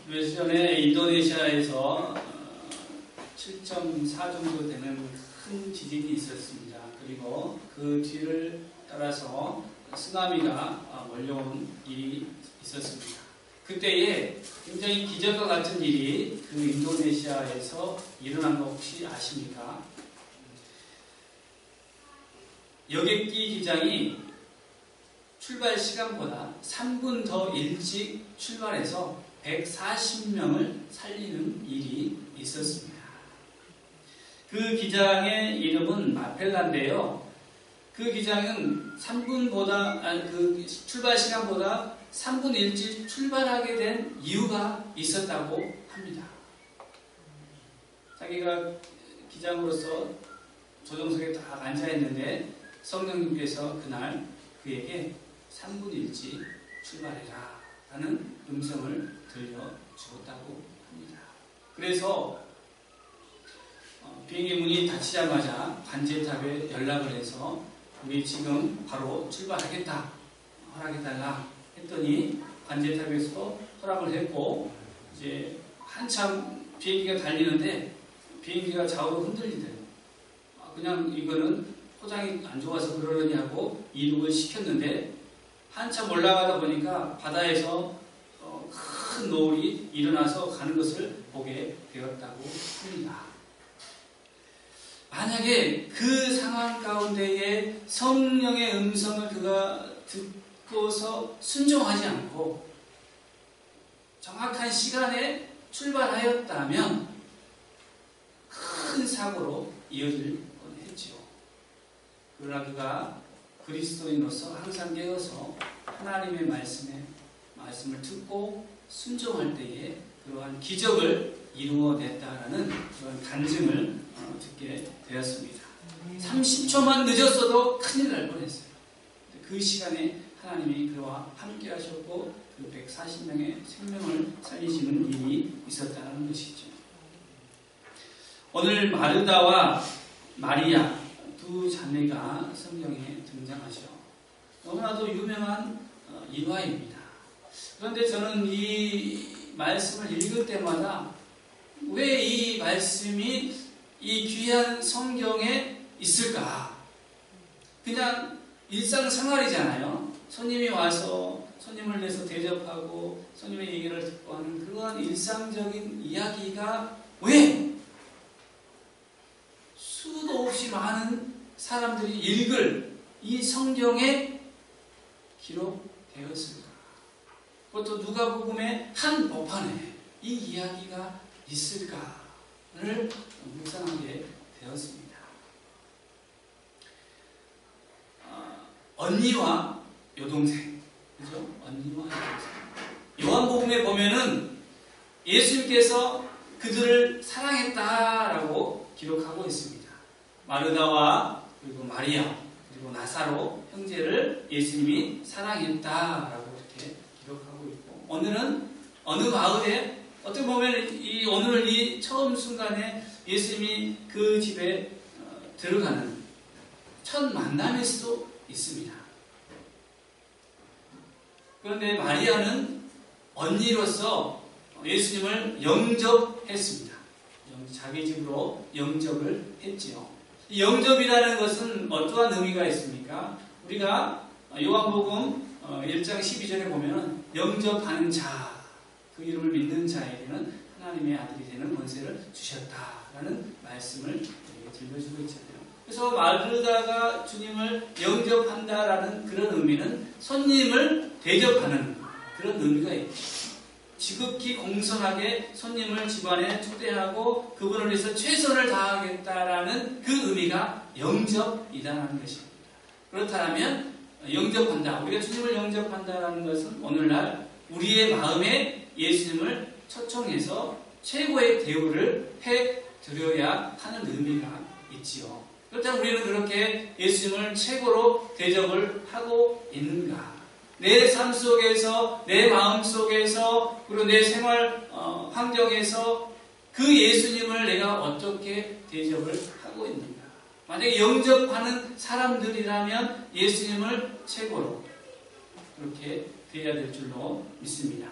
며칠 전에 인도네시아에서 7.4 정도 되는 큰 지진이 있었습니다. 그리고 그 뒤를 따라서 쓰나미가 몰려온 일이 있었습니다. 그때에 굉장히 기적과 같은 일이 그 인도네시아에서 일어난 거 혹시 아십니까? 여객기 기장이 출발 시간보다 3분 더 일찍 출발해서 140명을 살리는 일이 있었습니다. 그 기장의 이름은 마펠라인데요. 그 기장은 그 출발 시간보다 3분 일찍 출발하게 된 이유가 있었다고 합니다. 자기가 기장으로서 조종석에 딱 앉아있는데 성령님께서 그날 그에게 3분 일찍 출발해라 라는 음성을 들려주었다고 합니다. 그래서 비행기 문이 닫히자마자 관제탑에 연락을 해서 우리 지금 바로 출발하겠다, 허락해달라 했더니 관제탑에서 허락을 했고, 이제 한참 비행기가 달리는데 비행기가 좌우로 흔들리대요. 그냥 이거는 포장이 안 좋아서 그러느냐고 이륙을 시켰는데 한참 올라가다 보니까 바다에서 큰 노을이 일어나서 가는 것을 보게 되었다고 합니다. 만약에 그 상황 가운데에 성령의 음성을 그가 듣고서 순종하지 않고 정확한 시간에 출발하였다면 큰 사고로 이어질 뻔했지요. 그러나 그가 그리스도인으로서 항상 깨어서 하나님의 말씀을 듣고 순종할 때에 그러한 기적을 이루어냈다라는 그런 간증을 듣게 되었습니다. 30초만 늦었어도 큰일 날 뻔했어요. 그 시간에 하나님이 그와 함께 하셨고 그 140명의 생명을 살리시는 일이 있었다는 것이죠. 오늘 마르다와 마리아 두 자매가 성경에 등장하죠. 너무나도 유명한 일화입니다. 그런데 저는 이 말씀을 읽을 때마다 왜 이 말씀이 이 귀한 성경에 있을까? 그냥 일상생활이잖아요. 손님이 와서 손님을 위해서 대접하고 손님의 얘기를 듣고 하는 그러한 일상적인 이야기가 왜 수도 없이 많은 사람들이 읽을 이 성경에 기록되었을까? 그것도 누가복음의 한 복판에 이 이야기가 있을까를 묵상하게 되었습니다. 언니와 여동생, 그죠? 언니와 여동생. 요한복음에 보면은 예수님께서 그들을 사랑했다라고 기록하고 있습니다. 마르다와 그리고 마리아 그리고 나사로 형제를 예수님이 사랑했다라고 이렇게 기록하고 있고, 오늘은 어느 마을에 어떻게 보면 오늘 이 처음 순간에 예수님이 그 집에 들어가는 첫 만남일 수도 있습니다. 그런데 마리아는 언니로서 예수님을 영접했습니다. 자기 집으로 영접을 했지요. 이 영접이라는 것은 어떠한 의미가 있습니까? 우리가 요한복음 1장 12절에 보면 영접하는 자, 그 이름을 믿는 자에게는 하나님의 아들이 되는 권세를 주셨다라는 말씀을 들려주고 있잖아요. 그래서 마르다가 주님을 영접한다라는 그런 의미는 손님을 대접하는 그런 의미가 있죠. 지극히 공손하게 손님을 집안에 초대하고 그분을 위해서 최선을 다하겠다라는 그 의미가 영접이라는 것입니다. 그렇다면 영접한다, 우리가 주님을 영접한다라는 것은 오늘날 우리의 마음에 예수님을 초청해서 최고의 대우를 해드려야 하는 의미가 있지요. 그렇다면 우리는 그렇게 예수님을 최고로 대접을 하고 있는가? 내 삶 속에서, 내 마음 속에서, 그리고 내 생활 환경에서 그 예수님을 내가 어떻게 대접을 하고 있는가? 만약에 영접하는 사람들이라면 예수님을 최고로 그렇게 되어야 될 줄로 믿습니다.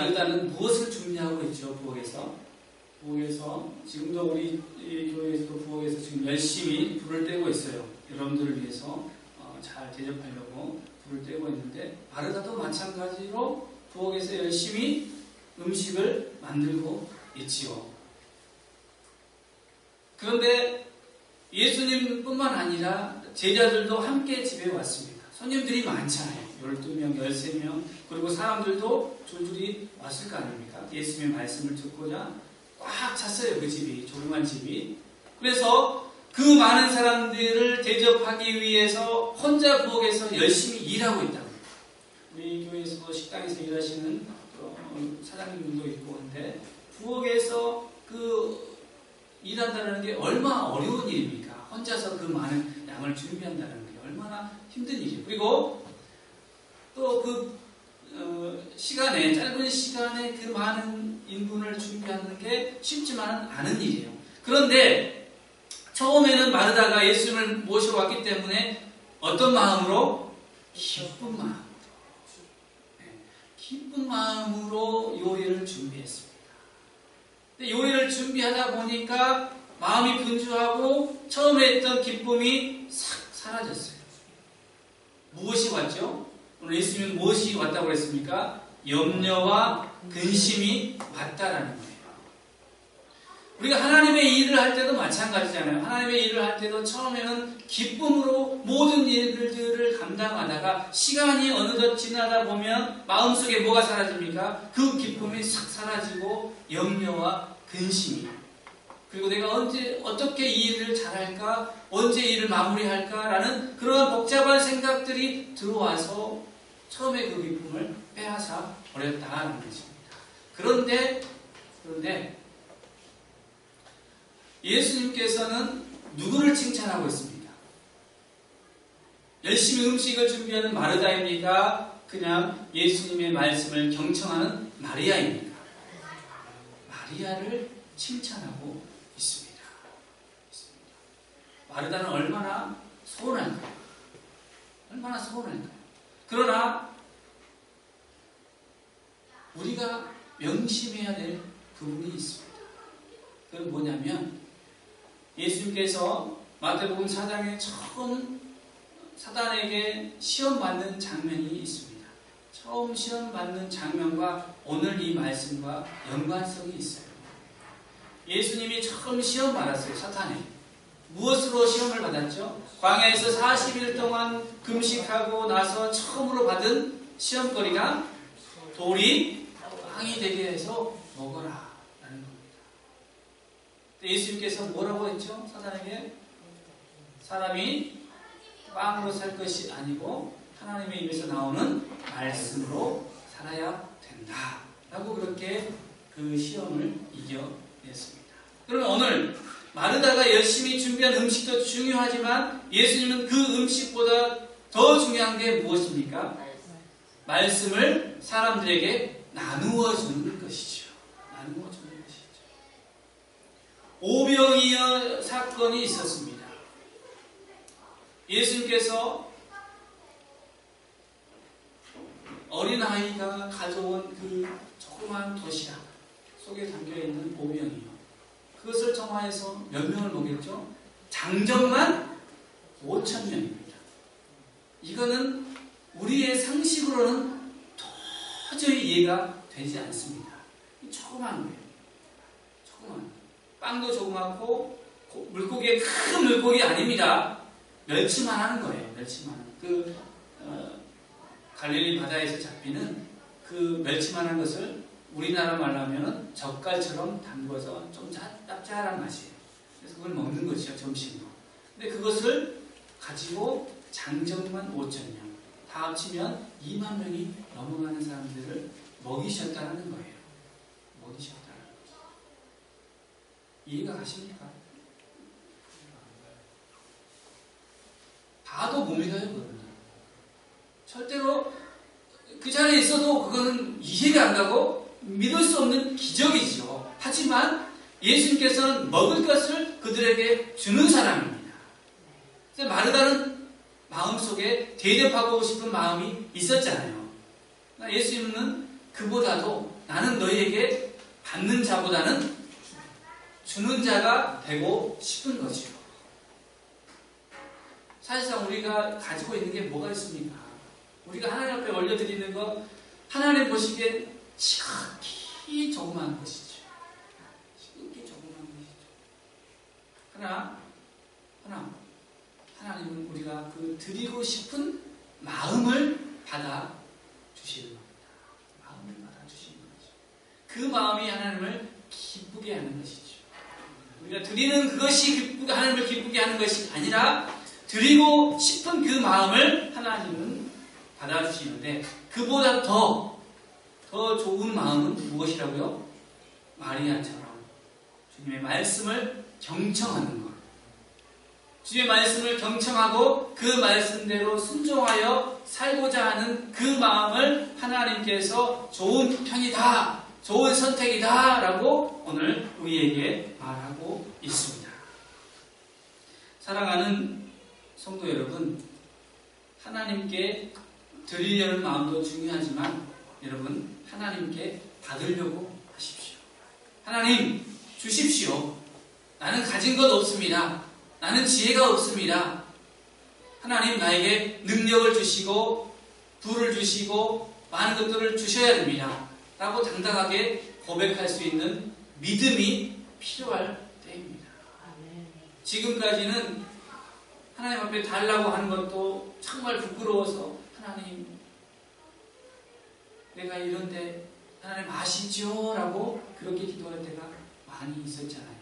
마르다는 무엇을 준비하고 있죠? 부엌에서 지금도 우리 교회에서도 부엌에서 지금 열심히 불을 떼고 있어요. 여러분들을 위해서 잘 대접하려고 불을 떼고 있는데, 마르다도 마찬가지로 부엌에서 열심히 음식을 만들고 있지요. 그런데 예수님뿐만 아니라 제자들도 함께 집에 왔습니다. 손님들이 많잖아요. 12명, 13명, 그리고 사람들도 줄줄이 왔을 거 아닙니까? 예수님의 말씀을 듣고자 꽉 찼어요. 그 집이, 조용한 집이. 그래서 그 많은 사람들을 대접하기 위해서 혼자 부엌에서 열심히 일하고 있다고. 우리 교회에서도 식당에서 일하시는 사장님들도 있고 한데, 부엌에서 일한다는 게 얼마나 어려운 일입니까? 혼자서 그 많은 양을 준비한다는 게 얼마나 힘든 일이에요. 그리고 또 짧은 시간에 그 많은 인분을 준비하는 게 쉽지만은 않은 일이에요. 그런데 처음에는 마르다가 예수님을 모시러 왔기 때문에 어떤 마음으로? 기쁜 마음. 기쁜 마음으로 요리를 준비했습니다. 근데 요리를 준비하다 보니까 마음이 분주하고 처음에 했던 기쁨이 싹 사라졌어요. 무엇이 왔죠? 오늘 예수님은 무엇이 왔다고 했습니까? 염려와 근심이 왔다라는 거예요. 우리가 하나님의 일을 할 때도 마찬가지잖아요. 하나님의 일을 할 때도 처음에는 기쁨으로 모든 일들을 감당하다가 시간이 어느덧 지나다 보면 마음속에 뭐가 사라집니까? 그 기쁨이 싹 사라지고 염려와 근심이, 그리고 내가 언제 어떻게 이 일을 잘할까? 언제 일을 마무리할까? 라는 그런 복잡한 생각들이 들어와서 처음에 그 기쁨을 빼앗아 버렸다는 것입니다. 그런데 예수님께서는 누구를 칭찬하고 있습니다? 열심히 음식을 준비하는 마르다입니까? 그냥 예수님의 말씀을 경청하는 마리아입니까? 마리아를 칭찬하고 있습니다. 마르다는 얼마나 서운할까요? 얼마나 서운할까요? 그러나 우리가 명심해야 될 부분이 있습니다. 그건 뭐냐면, 예수님께서 마태복음 4장에 처음 사단에게 시험받는 장면이 있습니다. 처음 시험받는 장면과 오늘 이 말씀과 연관성이 있어요. 예수님이 처음 시험받았어요. 사탄에. 무엇으로 시험을 받았죠? 광야에서 40일 동안 금식하고 나서 처음으로 받은 시험거리가 돌이 빵이 되게 해서 먹어라 라는 겁니다. 예수님께서 뭐라고 했죠? 사단에게 사람이 빵으로 살 것이 아니고 하나님의 입에서 나오는 말씀으로 살아야 된다 라고 그렇게 그 시험을 이겨냈습니다. 그러면 오늘 마르다가 열심히 준비한 음식도 중요하지만 예수님은 그 음식보다 더 중요한 게 무엇입니까? 말씀을 사람들에게 나누어 주는 것이죠. 나누어 주는 것이죠. 오병이어 사건이 있었습니다. 예수님께서 어린아이가 가져온 그 조그만 도시락 속에 담겨있는 오병이어, 그것을 통하여서 몇 명을 먹였죠? 장정만 5,000명입니다. 이거는 우리의 상식으로는 도저히 이해가 되지 않습니다. 조그만 거예요. 조그만. 빵도 조그맣고 물고기의 큰 물고기 아닙니다. 멸치만 하는 거예요. 멸치만. 갈릴리 바다에서 잡히는 그 멸치만한 것을 우리나라 말로 하면 젓갈처럼 담궈서 좀 짭짤한 맛이에요. 그래서 그걸 먹는 것이죠, 점심으로. 근데 그것을 가지고 장정만 5,000명, 다 합치면 2만 명이 넘어가는 사람들을 먹이셨다는 거예요. 먹이셨다는 거죠. 이해가 가십니까? 봐도 못 믿어요, 그거는. 절대로 그 자리에 있어도 그거는 이해가 안 가고 믿을 수 없는 기적이죠. 하지만 예수님께서는 먹을 것을 그들에게 주는 사람입니다. 그래서 마르다는 마음속에 대접하고 싶은 마음이 있었잖아요. 예수님은 그보다도 나는 너희에게 받는 자보다는 주는 자가 되고 싶은 거죠. 사실상 우리가 가지고 있는 게 뭐가 있습니까? 우리가 하나님 앞에 올려드리는 것, 하나님 보시기엔 지극히 조그마한 것이죠. 지극히 조그마한 것이죠. 그러나 하나님은 우리가 그 드리고 싶은 마음을 받아 주시는 겁니다. 마음을 받아 주시는 거죠. 그 마음이 하나님을 기쁘게 하는 것이죠. 우리가 드리는 그것이 하나님을 기쁘게 하는 것이 아니라 드리고 싶은 그 마음을 하나님은 받아주시는데, 그보다 더 좋은 마음은 무엇이라고요? 마리아처럼 주님의 말씀을 경청하는 것. 주님의 말씀을 경청하고 그 말씀대로 순종하여 살고자 하는 그 마음을 하나님께서 좋은 편이다, 좋은 선택이다 라고 오늘 우리에게 말하고 있습니다. 사랑하는 성도 여러분, 하나님께 드리려는 마음도 중요하지만 여러분, 하나님께 받으려고 하십시오. 하나님 주십시오. 나는 가진 것 없습니다. 나는 지혜가 없습니다. 하나님 나에게 능력을 주시고 부를 주시고 많은 것들을 주셔야 됩니다 라고 당당하게 고백할 수 있는 믿음이 필요할 때입니다. 지금까지는 하나님 앞에 달라고 하는 것도 정말 부끄러워서, 하나님 내가 이런데 하나님 아시죠? 라고 그렇게 기도할 때가 많이 있었잖아요.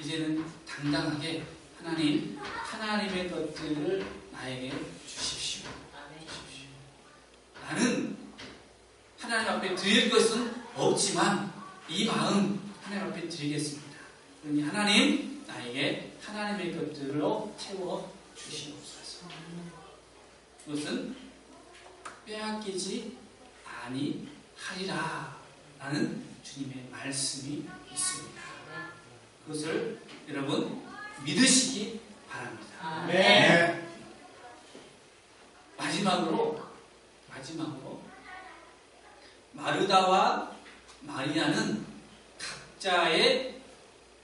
이제는 당당하게 하나님의 것들을 나에게 주십시오. 나는 하나님 앞에 드릴 것은 없지만 이 마음 하나님 앞에 드리겠습니다. 그러니 하나님 나에게 하나님의 것들로 채워 주시옵소서. 그것은 빼앗기지 아니하리라 라는 주님의 말씀이 있습니다. 그것을 여러분 믿으시기 바랍니다. 네. 마지막으로 마르다와 마리아는 각자의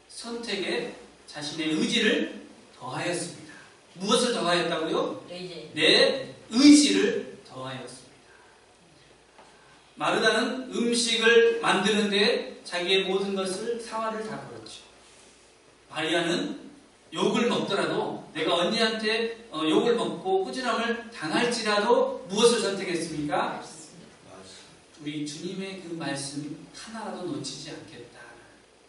선택에 자신의 의지를 더하였습니다. 무엇을 더하였다고요? 내 의지를 더하였습니다. 마르다는 음식을 만드는데 자기의 모든 것을 사활을 다 걸었죠. 마리아는 욕을 먹더라도, 내가 언니한테 욕을 먹고 꾸지람을 당할지라도 무엇을 선택했습니까? 우리 주님의 그 말씀 하나라도 놓치지 않겠다.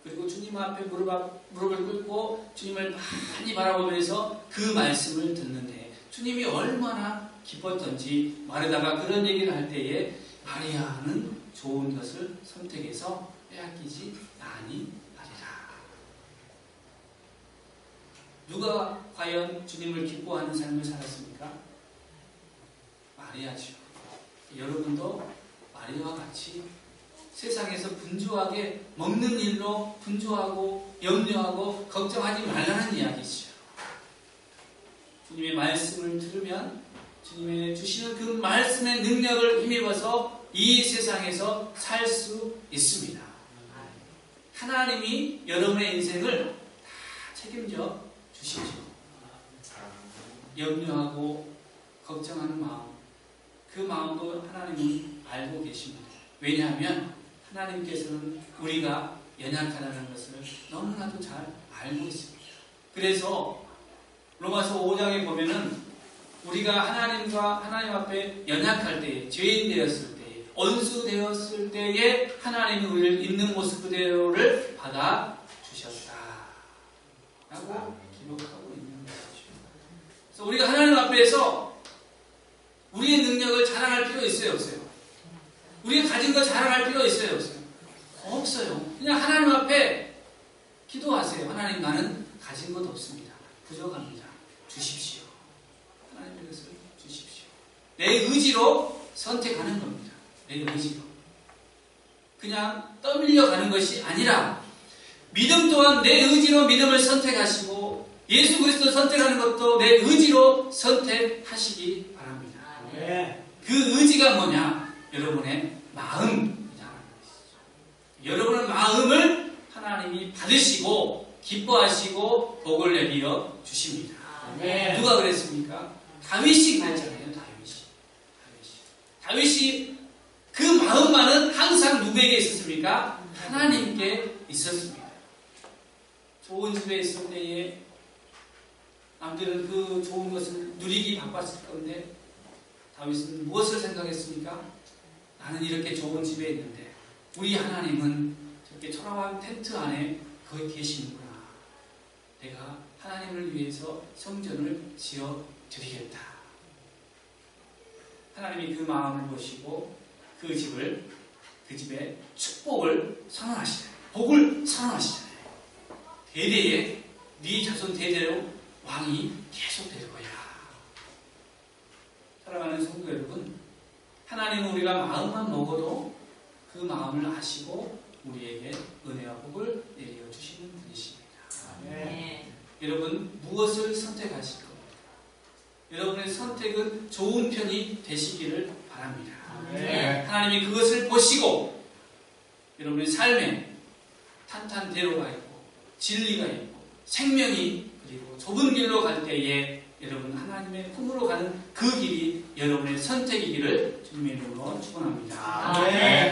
그리고 주님 앞에 무릎을 꿇고 주님을 많이 바라보면서 그 말씀을 듣는데 주님이 얼마나 기뻤던지, 마르다가 그런 얘기를 할 때에 마리아는 좋은 것을 선택해서 빼앗기지 아니하리라. 누가 과연 주님을 기뻐하는 삶을 살았습니까? 마리아죠. 여러분도 마리아와 같이 세상에서 분주하게 먹는 일로 분주하고 염려하고 걱정하지 말라는 이야기죠. 주님의 말씀을 들으면 주님의 주시는 그 말씀의 능력을 힘입어서 이 세상에서 살 수 있습니다. 하나님이 여러분의 인생을 다 책임져 주시죠. 염려하고 걱정하는 마음, 그 마음도 하나님은 알고 계십니다. 왜냐하면 하나님께서는 우리가 연약하다는 것을 너무나도 잘 알고 있습니다. 그래서 로마서 5장에 보면은 우리가 하나님 앞에 연약할 때, 죄인 되었을 때, 원수 되었을 때에 하나님이 우리를 있는 모습 그대로를 받아 주셨다 라고 기록하고 있는 것이죠. 그래서 우리가 하나님 앞에서 우리의 능력을 자랑할 필요 있어요, 없어요? 우리가 가진 거 자랑할 필요 있어요, 없어요? 없어요. 그냥 하나님 앞에 기도하세요. 하나님, 나는 가진 것 없습니다. 부족합니다. 주십시오. 하나님 그것을 주십시오. 내 의지로 선택하는 겁니다. 내 의지로. 그냥 떠밀려 가는 것이 아니라 믿음 또한 내 의지로 믿음을 선택하시고 예수 그리스도 선택하는 것도 내 의지로 선택하시기 바랍니다. 네. 그 의지가 뭐냐? 여러분의 마음이라는 것이죠. 여러분의 마음을 하나님이 받으시고 기뻐하시고 복을 내리어 주십니다. 네. 누가 그랬습니까? 다윗이 그랬잖아요. 다윗이 그 마음만은 항상 누구에게 있었습니까? 하나님께 있었습니다. 좋은 집에 있을 때에 남들은 그 좋은 것을 누리기 바빴을 건데 다윗은 무엇을 생각했습니까? 나는 이렇게 좋은 집에 있는데 우리 하나님은 저렇게 초라한 텐트 안에 거기 계시는구나. 내가 하나님을 위해서 성전을 지어 드리겠다. 하나님이 그 마음을 보시고 그 집에 축복을 선언하시잖아요. 복을 선언하시잖아요. 대대에 네 자손 대대로 왕이 계속될 거야. 사랑하는 성도 여러분, 하나님은 우리가 마음만 먹어도 그 마음을 아시고 우리에게 은혜와 복을 내려 주시는 분이십니다. 네. 여러분 무엇을 선택하실 겁니까? 여러분의 선택은 좋은 편이 되시기를 바랍니다. 네. 하나님이 그것을 보시고 여러분의 삶에 탄탄대로가 있고 진리가 있고 생명이 그리고 좁은 길로 갈 때에 여러분 하나님의 품으로 가는 그 길이 여러분의 선택이기를 주님의 이름으로 축원합니다. 네.